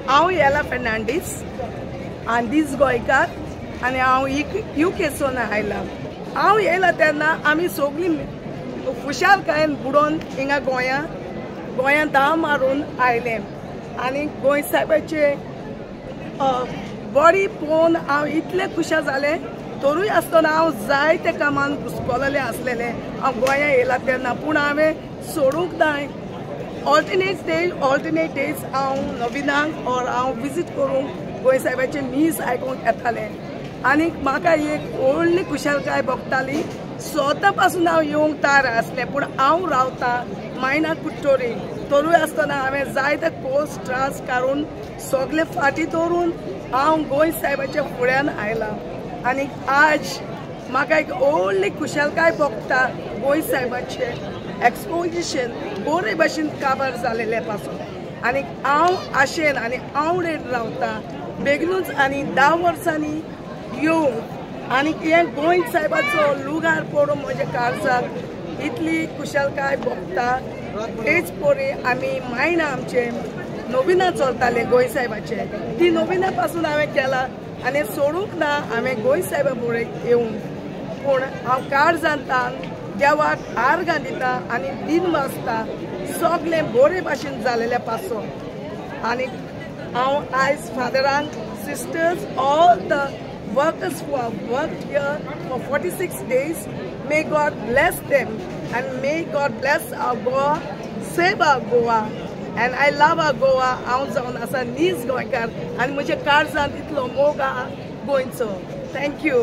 हांव येला फेर्नांडीस आंदीस गोंयकार आनी हांव यूकेसून आयला। हांव येयला तेन्ना आमी सगळीं खुशालकायेन बुडोवन हिंगा गोंयांत धांव मारून आयले आनी गोंय साहेबाचे बॉडी पळोवन हांव इतलें खुशाल जालें। तरूय आसतना हांव जायते कामान घुस्पलेलें आसलेलें हांव गोंया येयला तेन्ना, पूण हांवें सोडूंक जाय। ऑल्टरनेट डेज हांव नविनाक और हांव विजीट करूंक गोंय साहेबाचे न्यूज आयकूंक येतालें आनी म्हाका एक व्हडली खुशालकाय भोगताली। स्वता पासून हांव येवंक तयार आसलें, पूण हांव रावता मायना कुट्टोरी। तरूय आसतना हांवें जायते कोर्स ट्रान्स काडून सगळे फाटी दवरून हांव गोंय साहेबाच्या फुड्यान आयलां आनी आज म्हाका एक व्हडली खुशालकाय भोगता गोंय साहेबाचे एक्सपोजिशन बरे भशेन काबार जालेले पासून आनी हांव आशेन आनी आवडेन रावता बेगीनूच आनी 10 वर्सांनी येवंक आनी हे गोंय साहेबाचो लुगार पडून म्हज्या काळजाक इतली खुशालकाय भोगता। तेच परी आमी मायना आमचे नविना चलताले गोंय साहेबाचे, ती नविना पासून हांवें केला आनी सोडूंक ना हांवें गोंय साहेबा फुडें येवंक। पूण हांव काळजांतान देवाक आर्गां दिता आनी दिन वाजता सगळें बरे भाशेन जालेले पासून आनी हांव आयज फादरांक sisters all the workers who have worked here for 46 days, may God bless them and may God bless our Goa, save our Goa, and I love our Goa. हांव जावन आसा नीज गोंयकार आनी म्हज्या काळजांत इतलो मोग आहा गोंयचो। थँक्यू।